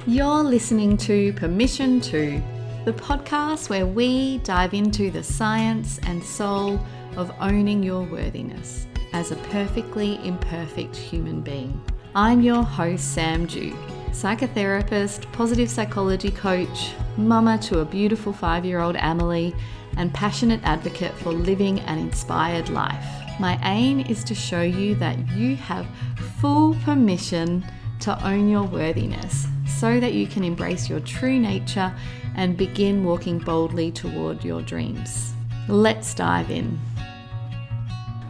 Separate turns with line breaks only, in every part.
You're listening to Permission To, the podcast where we dive into the science and soul of owning your worthiness as a perfectly imperfect human being. I'm your host, Sam Dew, psychotherapist, positive psychology coach, mama to a beautiful 5-year-old Amelie, and passionate advocate for living an inspired life. My aim is to show you that you have full permission to own your worthiness so that you can embrace your true nature and begin walking boldly toward your dreams. Let's dive in.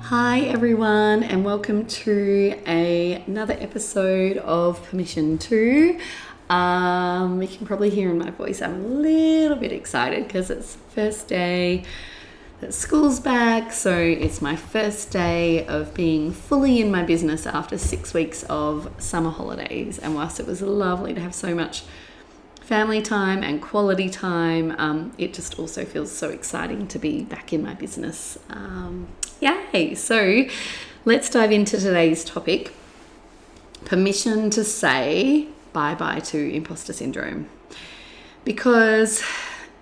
Hi everyone, and welcome to another episode of Permission To. You can probably hear in my voice I'm a little bit excited because it's the first day that school's back, so it's my first day of being fully in my business after 6 weeks of summer holidays. And whilst it was lovely to have so much family time and quality time, it just also feels so exciting to be back in my business. Yay! So let's dive into today's topic: permission to say bye-bye to imposter syndrome. Because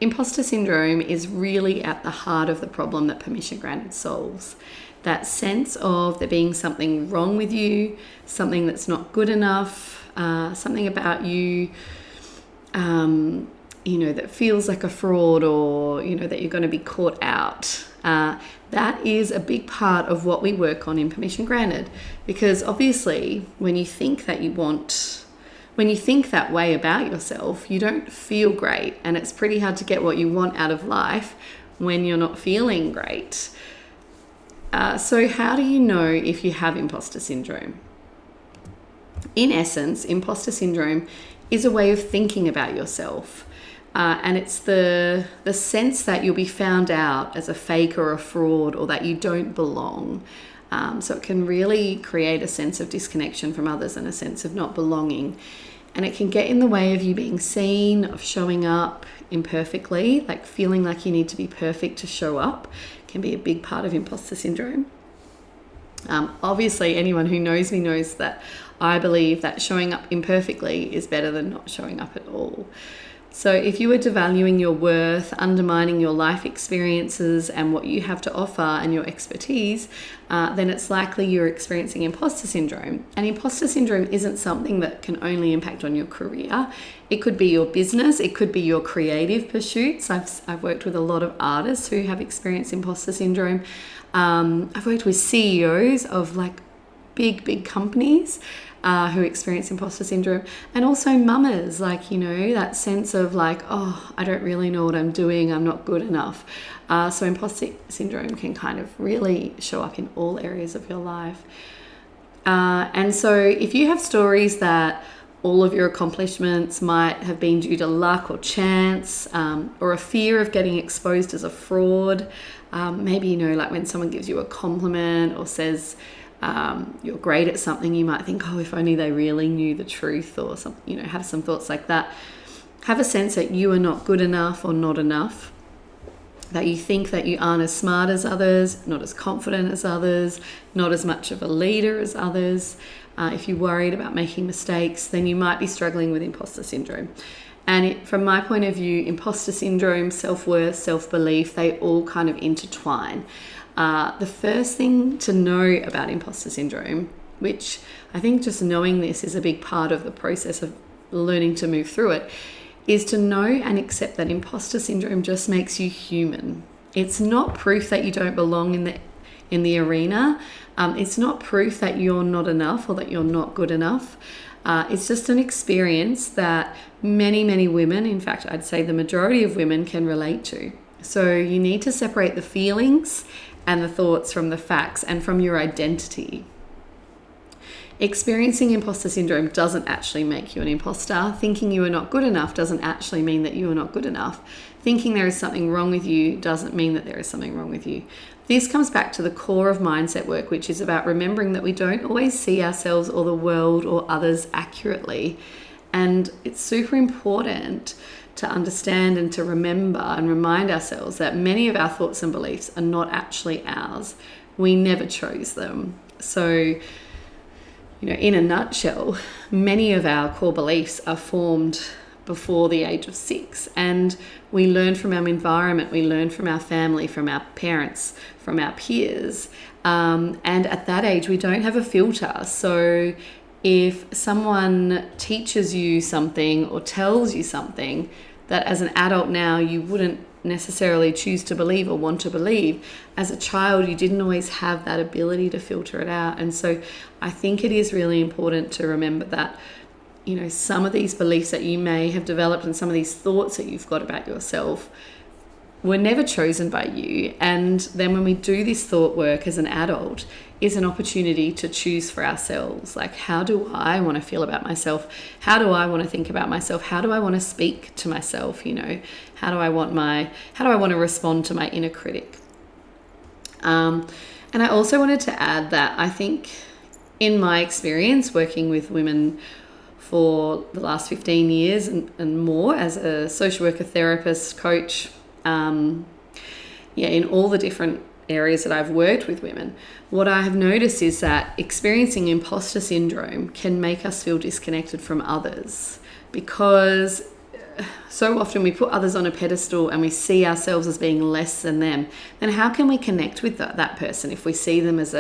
imposter syndrome is really at the heart of the problem that permission granted solves. That sense of there being something wrong with you, something that's not good enough, something about you, that feels like a fraud, or, that you're going to be caught out. That is a big part of what we work on in permission granted. Because obviously, when you think that way about yourself, you don't feel great, and it's pretty hard to get what you want out of life when you're not feeling great. So how do you know if you have imposter syndrome? In essence, imposter syndrome is a way of thinking about yourself, and it's the sense that you'll be found out as a fake or a fraud, or that you don't belong. So it can really create a sense of disconnection from others and a sense of not belonging. And it can get in the way of you being seen, of showing up imperfectly, like feeling like you need to be perfect to show up can be a big part of imposter syndrome. Obviously, anyone who knows me knows that I believe that showing up imperfectly is better than not showing up at all. So if you are devaluing your worth, undermining your life experiences and what you have to offer and your expertise, then it's likely you're experiencing imposter syndrome. And imposter syndrome isn't something that can only impact on your career. It could be your business. It could be your creative pursuits. I've worked with a lot of artists who have experienced imposter syndrome. I've worked with CEOs of big companies who experience imposter syndrome, and also mamas, that sense of I don't really know what I'm doing, I'm not good enough. So imposter syndrome can kind of really show up in all areas of your life. And so if you have stories that all of your accomplishments might have been due to luck or chance, or a fear of getting exposed as a fraud, maybe, when someone gives you a compliment or says you're great at something, you might think, if only they really knew the truth, or something, have some thoughts like that. Have a sense that you are not good enough or not enough, that you think that you aren't as smart as others, not as confident as others, not as much of a leader as others. If you're worried about making mistakes, then you might be struggling with imposter syndrome. And from my point of view, imposter syndrome, self-worth, self-belief, they all kind of intertwine. The first thing to know about imposter syndrome, which I think just knowing this is a big part of the process of learning to move through it, is to know and accept that imposter syndrome just makes you human. It's not proof that you don't belong in the arena. It's not proof that you're not enough or that you're not good enough. It's just an experience that many women, in fact, I'd say the majority of women, can relate to. So you need to separate the feelings and the thoughts from the facts and from your identity. Experiencing imposter syndrome doesn't actually make you an imposter. Thinking you are not good enough doesn't actually mean that you are not good enough. Thinking there is something wrong with you doesn't mean that there is something wrong with you. This comes back to the core of mindset work, which is about remembering that we don't always see ourselves or the world or others accurately. And it's super important to understand and to remember and remind ourselves that many of our thoughts and beliefs are not actually ours. We never chose them. So in a nutshell, many of our core beliefs are formed before the age of 6, and we learn from our environment, we learn from our family, from our parents, from our peers, and at that age we don't have a filter. So if someone teaches you something or tells you something that as an adult now you wouldn't necessarily choose to believe or want to believe, as a child you didn't always have that ability to filter it out. And so I think it is really important to remember that some of these beliefs that you may have developed and some of these thoughts that you've got about yourself were never chosen by you. And then when we do this thought work as an adult, is an opportunity to choose for ourselves. Like, how do I want to feel about myself? How do I want to think about myself? How do I want to speak to myself? How do I want to respond to my inner critic? And I also wanted to add that I think in my experience working with women for the last 15 years and more as a social worker, therapist, coach, in all the different areas that I've worked with women, what I have noticed is that experiencing imposter syndrome can make us feel disconnected from others, because so often we put others on a pedestal and we see ourselves as being less than them. Then how can we connect with that person if we see them as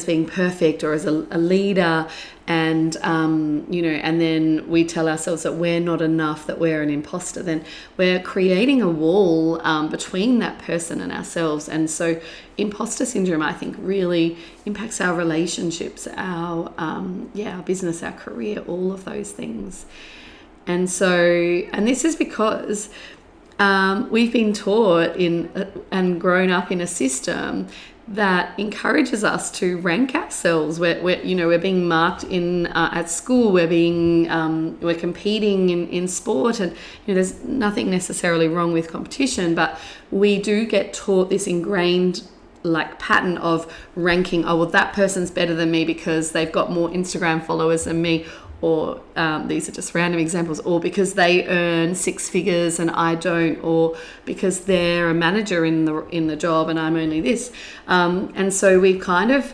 being perfect or as a leader, and and then we tell ourselves that we're not enough, that we're an imposter? Then we're creating a wall between that person and ourselves. And so imposter syndrome, I think, really impacts our relationships, our business, our career, all of those things. And this is because we've been taught and grown up in a system that encourages us to rank ourselves. We're being marked in at school. We're competing in sport, and there's nothing necessarily wrong with competition, but we do get taught this ingrained pattern of ranking. Oh, well, that person's better than me because they've got more Instagram followers than me, or these are just random examples, or because they earn 6 figures and I don't, or because they're a manager in the job and I'm only this. And so we've kind of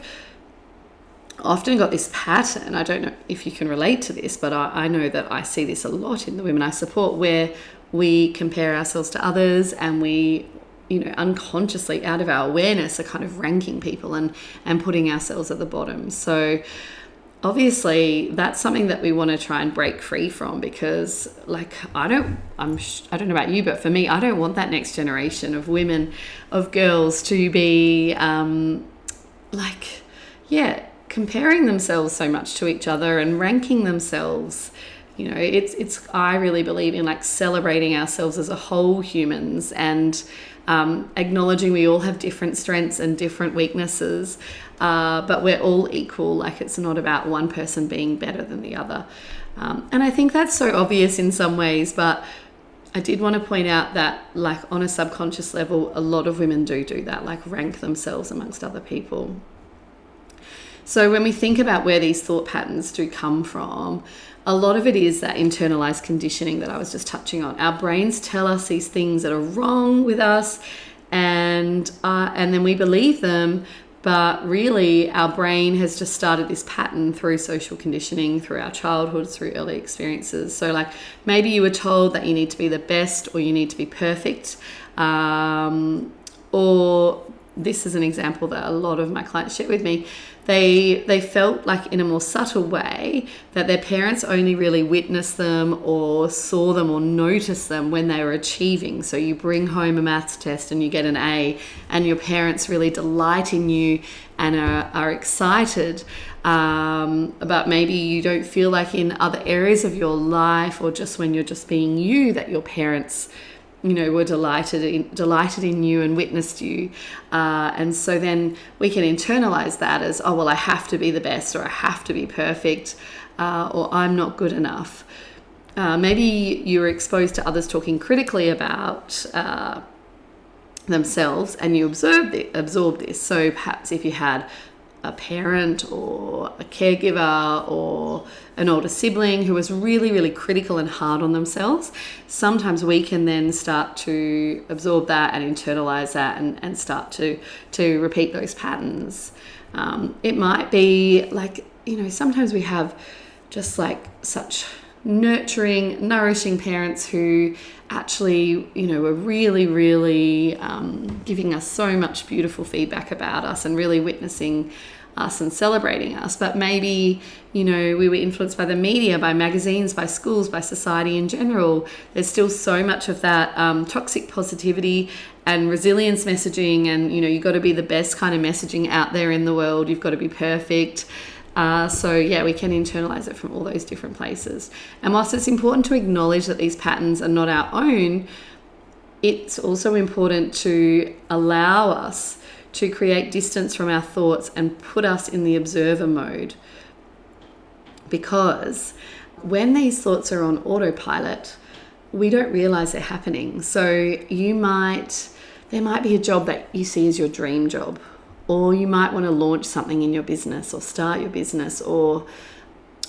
often got this pattern. I don't know if you can relate to this, but I know that I see this a lot in the women I support, where we compare ourselves to others and we unconsciously, out of our awareness, are kind of ranking people and putting ourselves at the bottom. So obviously that's something that we want to try and break free from, because I don't know about you, but for me, I don't want that next generation of women, of girls, to be comparing themselves so much to each other and ranking themselves. I really believe in celebrating ourselves as a whole humans, and acknowledging we all have different strengths and different weaknesses, but we're all equal. It's not about one person being better than the other. And I think that's so obvious in some ways, but I did want to point out that on a subconscious level, a lot of women do that, rank themselves amongst other people. So when we think about where these thought patterns do come from, a lot of it is that internalized conditioning that I was just touching on. Our brains tell us these things that are wrong with us, and then we believe them, but really our brain has just started this pattern through social conditioning, through our childhood, through early experiences. So maybe you were told that you need to be the best, or you need to be perfect, or this is an example that a lot of my clients share with me. They felt in a more subtle way that their parents only really witnessed them or saw them or noticed them when they were achieving. So you bring home a maths test and you get an A, and your parents really delight in you and are excited, but maybe you don't feel in other areas of your life, or just when you're just being you, that your parents were delighted in you and witnessed you. And so then we can internalize that as, oh, well, I have to be the best, or I have to be perfect, or I'm not good enough. Maybe you were exposed to others talking critically about themselves, and you absorbed this. So perhaps if you had a parent or a caregiver or an older sibling who was really, really critical and hard on themselves, sometimes we can then start to absorb that and internalize that and start to repeat those patterns. It might be sometimes we have just like such nurturing, nourishing parents who actually, are really, really giving us so much beautiful feedback about us and really witnessing us and celebrating us. But maybe, we were influenced by the media, by magazines, by schools, by society in general. There's still so much of that toxic positivity and resilience messaging, and, you've got to be the best kind of messaging out there in the world. You've got to be perfect. So we can internalize it from all those different places. And whilst it's important to acknowledge that these patterns are not our own, it's also important to allow us to create distance from our thoughts and put us in the observer mode. Because when these thoughts are on autopilot, we don't realize they're happening. So there might be a job that you see as your dream job, or you might want to launch something in your business or start your business, or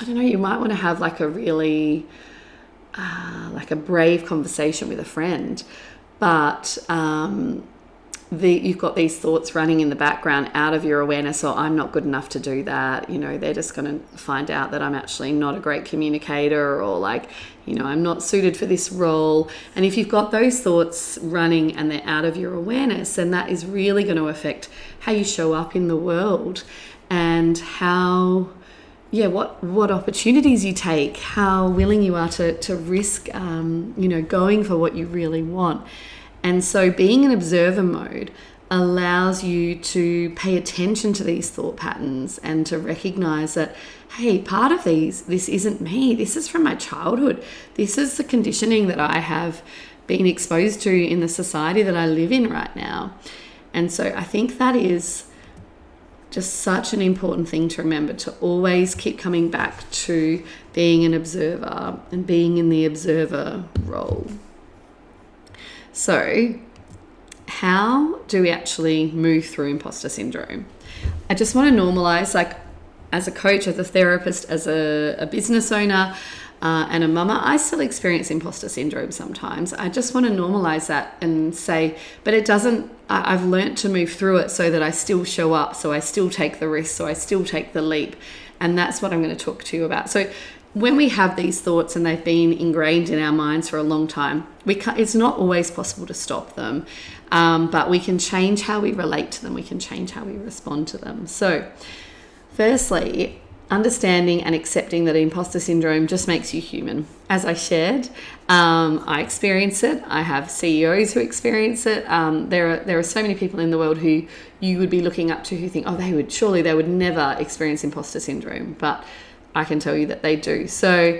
I don't know, you might want to have like a really like a brave conversation with a friend, but you've got these thoughts running in the background out of your awareness, or I'm not good enough to do that, they're just going to find out that I'm actually not a great communicator, or like, I'm not suited for this role. And if you've got those thoughts running and they're out of your awareness, then that is really going to affect how you show up in the world, and how, what opportunities you take, how willing you are to risk, going for what you really want. And so being in observer mode allows you to pay attention to these thought patterns and to recognize that, hey, part of this isn't me. This is from my childhood. This is the conditioning that I have been exposed to in the society that I live in right now. And so I think that is just such an important thing to remember, to always keep coming back to being an observer and being in the observer role. So how do we actually move through imposter syndrome? I just want to normalize, like, as a coach, as a therapist, as a business owner, and a mama, I still experience imposter syndrome sometimes. I just want to normalize that and say, but it doesn't, I've learned to move through it so that I still show up, so I still take the risk, so I still take the leap. And that's what I'm going to talk to you about. So when we have these thoughts and they've been ingrained in our minds for a long time, it's not always possible to stop them, but we can change how we relate to them. We can change how we respond to them. So firstly, understanding and accepting that imposter syndrome just makes you human. As I shared, I experience it. I have CEOs who experience it. There are so many people in the world who you would be looking up to who think, they would never experience imposter syndrome. But I can tell you that they do. So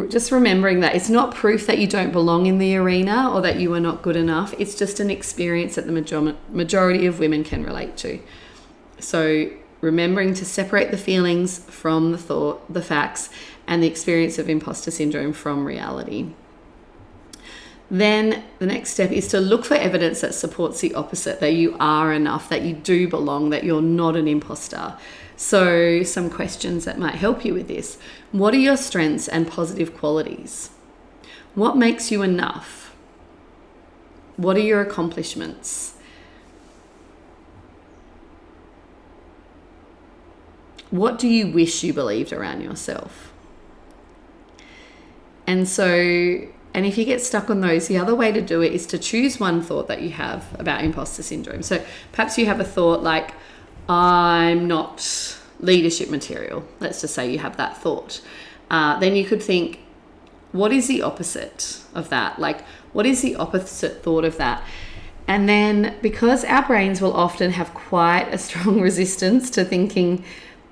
just remembering that it's not proof that you don't belong in the arena or that you are not good enough. It's just an experience that the majority of women can relate to. So remembering to separate the feelings from the facts, and the experience of imposter syndrome from reality. Then the next step is to look for evidence that supports the opposite, that you are enough, that you do belong, that you're not an imposter. So some questions that might help you with this. What are your strengths and positive qualities? What makes you enough? What are your accomplishments? What do you wish you believed around yourself? And if you get stuck on those, the other way to do it is to choose one thought that you have about imposter syndrome. So perhaps you have a thought like, I'm not leadership material. Let's just say you have that thought. Then you could think, what is the opposite of that? Like, what is the opposite thought of that? And then, because our brains will often have quite a strong resistance to thinking,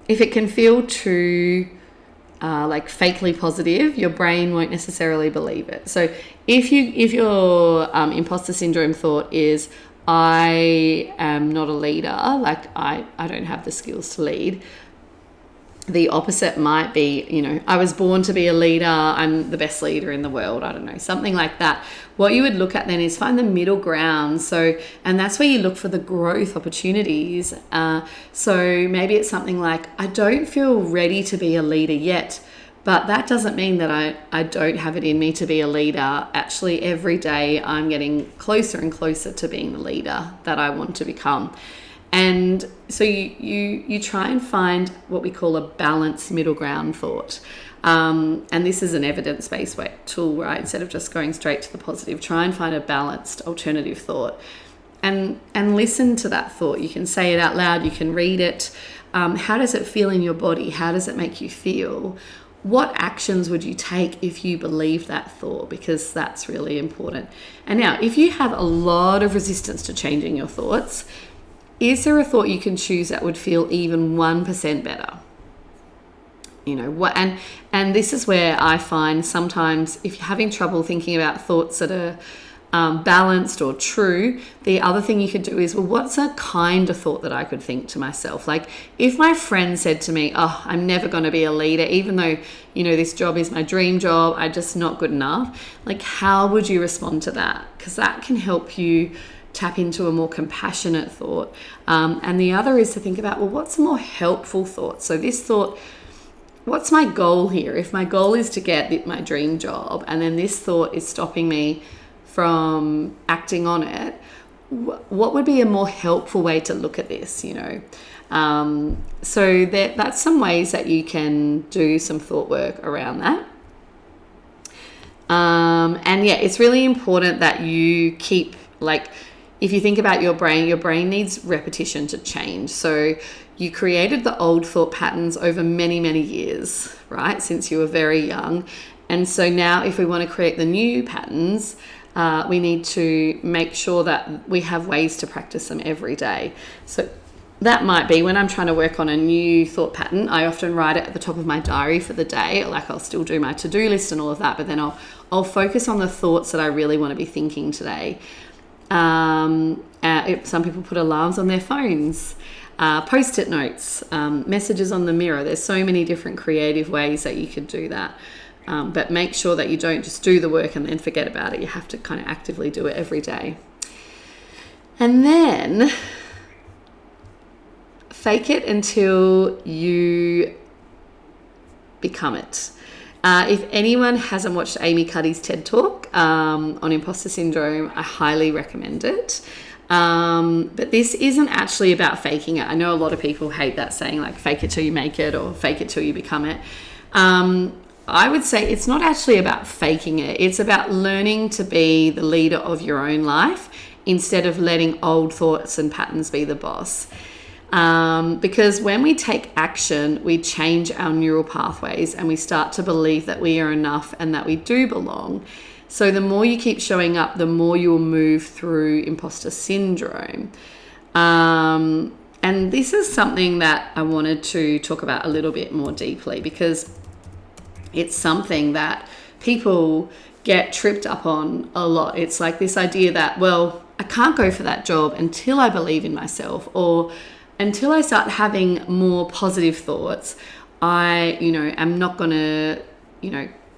if it can feel too like fakely positive, your brain won't necessarily believe it. So if your imposter syndrome thought is, I am not a leader, like I don't have the skills to lead, the opposite might be, I was born to be a leader, I'm the best leader in the world, I don't know, something like that. What you would look at then is find the middle ground. And that's where you look for the growth opportunities. So maybe it's something like, I don't feel ready to be a leader yet, but that doesn't mean that I don't have it in me to be a leader. Actually, every day I'm getting closer and closer to being the leader that I want to become. And so you try and find what we call a balanced middle ground thought. And this is an evidence-based tool, right? Instead of just going straight to the positive, try and find a balanced alternative thought. And listen to that thought. You can say it out loud. You can read it. How does it feel in your body? How does it make you feel? What actions would you take if you believe that thought? Because that's really important. And now, if you have a lot of resistance to changing your thoughts, is there a thought you can choose that would feel even 1% better? You know what? And this is where I find sometimes if you're having trouble thinking about thoughts that are balanced or true, the other thing you could do is, well, what's a kind of thought that I could think to myself? Like if my friend said to me, oh, I'm never going to be a leader, even though, you know, this job is my dream job, I'm just not good enough. Like, how would you respond to that? Because that can help you tap into a more compassionate thought. And the other is to think about, well, what's a more helpful thought? So this thought, what's my goal here? If my goal is to get my dream job and then this thought is stopping me from acting on it, what would be a more helpful way to look at this, you know? So that's some ways that you can do some thought work around that. And yeah, it's really important that you keep, like, if you think about your brain needs repetition to change. So you created the old thought patterns over many, many years, right? Since you were very young. And so now if we want to create the new patterns, we need to make sure that we have ways to practice them every day. So that might be when I'm trying to work on a new thought pattern, I often write it at the top of my diary for the day. Like I'll still do my to-do list and all of that, but then I'll focus on the thoughts that I really want to be thinking today. Some people put alarms on their phones, post-it notes, messages on the mirror. There's so many different creative ways that you could do that. But make sure that you don't just do the work and then forget about it. You have to kind of actively do it every day. And then fake it until you become it. If anyone hasn't watched Amy Cuddy's TED Talk on imposter syndrome, I highly recommend it. But this isn't actually about faking it. I know a lot of people hate that saying, like, fake it till you make it or fake it till you become it. I would say it's not actually about faking it. It's about learning to be the leader of your own life instead of letting old thoughts and patterns be the boss. Because when we take action, we change our neural pathways and we start to believe that we are enough and that we do belong. So the more you keep showing up, the more you will move through imposter syndrome. And this is something that I wanted to talk about a little bit more deeply because it's something that people get tripped up on a lot. It's like this idea that, well, I can't go for that job until I believe in myself, or until I start having more positive thoughts, I, am not going to,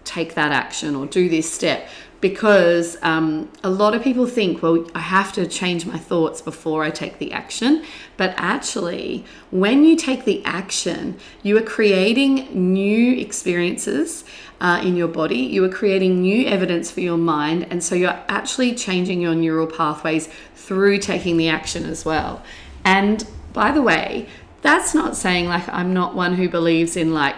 take that action or do this step. Because a lot of people think, well, I have to change my thoughts before I take the action. But actually, when you take the action, you are creating new experiences in your body. You are creating new evidence for your mind. And so you're actually changing your neural pathways through taking the action as well. And by the way, that's not saying like I'm not one who believes in like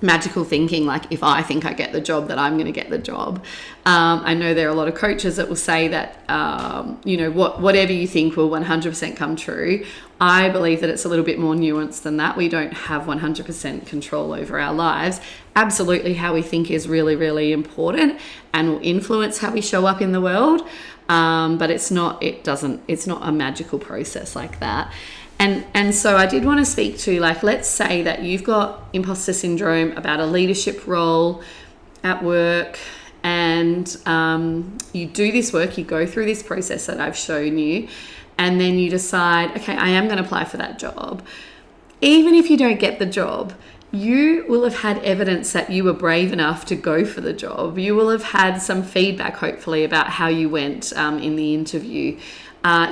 magical thinking, like if I think I get the job, that I'm going to get the job. I know there are a lot of coaches that will say that, whatever you think will 100% come true. I believe that it's a little bit more nuanced than that. We don't have 100% control over our lives. Absolutely, how we think is really, really important and will influence how we show up in the world. But it's not a magical process like that. And so I did want to speak to, like, let's say that you've got imposter syndrome about a leadership role at work, and you do this work, you go through this process that I've shown you, and then you decide, okay, I am going to apply for that job. Even if you don't get the job, you will have had evidence that you were brave enough to go for the job. You will have had some feedback, hopefully, about how you went in the interview.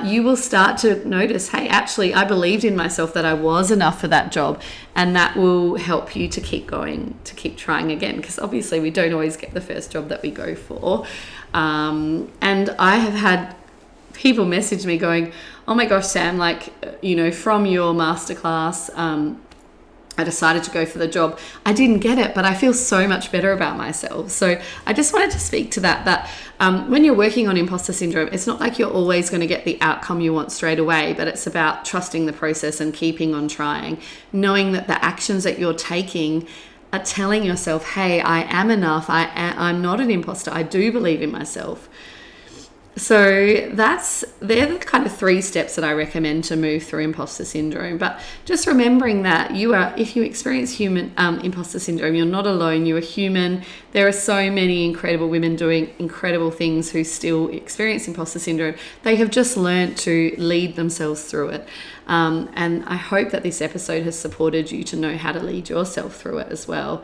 You will start to notice, hey, actually, I believed in myself that I was enough for that job. And that will help you to keep going, to keep trying again. Because obviously we don't always get the first job that we go for. And I have had people message me going, oh my gosh, Sam, like, from your masterclass, I decided to go for the job. I didn't get it, but I feel so much better about myself. So I just wanted to speak to that when you're working on imposter syndrome, it's not like you're always going to get the outcome you want straight away, but it's about trusting the process and keeping on trying, knowing that the actions that you're taking are telling yourself, hey, I am enough. I'm not an imposter. I do believe in myself. So they're the kind of 3 steps that I recommend to move through imposter syndrome. But just remembering that if you experience imposter syndrome, you're not alone. You're a human. There are so many incredible women doing incredible things who still experience imposter syndrome. They have just learned to lead themselves through it. And I hope that this episode has supported you to know how to lead yourself through it as well.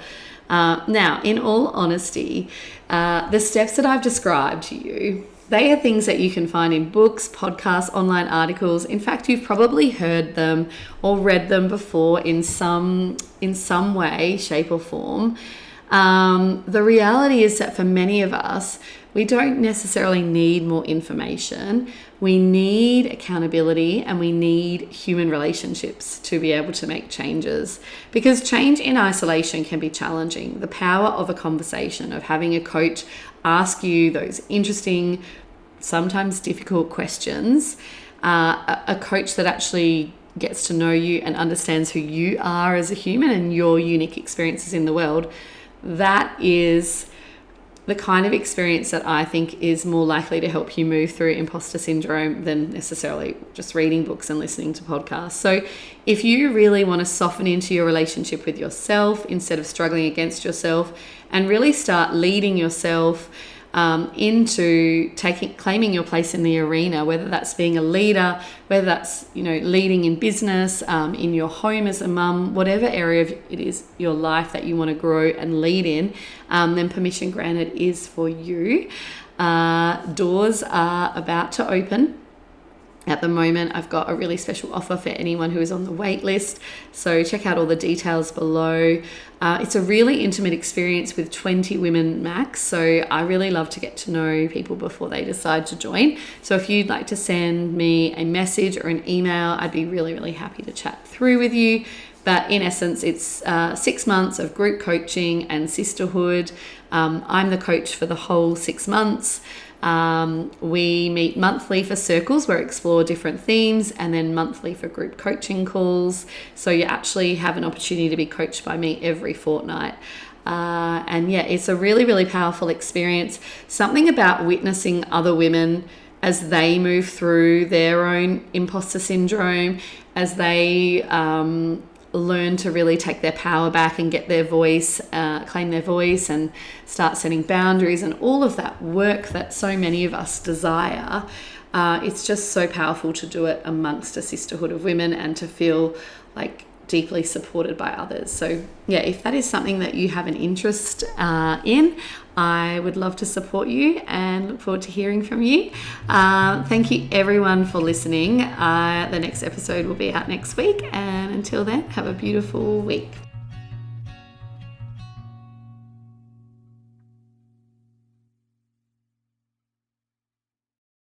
Now, in all honesty, the steps that I've described to you, they are things that you can find in books, podcasts, online articles. In fact, you've probably heard them or read them before in some way, shape or form. The reality is that for many of us, we don't necessarily need more information. We need accountability and we need human relationships to be able to make changes, because change in isolation can be challenging. The power of a conversation, of having a coach ask you those interesting, sometimes difficult questions, a coach that actually gets to know you and understands who you are as a human and your unique experiences in the world, that is the kind of experience that I think is more likely to help you move through imposter syndrome than necessarily just reading books and listening to podcasts. So if you really want to soften into your relationship with yourself instead of struggling against yourself, and really start leading yourself into claiming your place in the arena, whether that's being a leader, whether that's leading in business, in your home as a mum, whatever area of it is your life that you want to grow and lead in, then permission granted is for you. Doors are about to open. At the moment, I've got a really special offer for anyone who is on the wait list. So check out all the details below. It's a really intimate experience with 20 women max. So I really love to get to know people before they decide to join. So if you'd like to send me a message or an email, I'd be really, really happy to chat through with you. But in essence, it's 6 months of group coaching and sisterhood. I'm the coach for the whole 6 months. We meet monthly for circles where we explore different themes, and then monthly for group coaching calls. So you actually have an opportunity to be coached by me every fortnight. And yeah, it's a really, really powerful experience. Something about witnessing other women as they move through their own imposter syndrome, as they learn to really take their power back and get their voice, claim their voice, and start setting boundaries, and all of that work that so many of us desire. It's just so powerful to do it amongst a sisterhood of women and to feel like deeply supported by others. So yeah, if that is something that you have an interest in, I would love to support you and look forward to hearing from you. Thank you everyone for listening. The next episode will be out next week, and until then, have a beautiful week.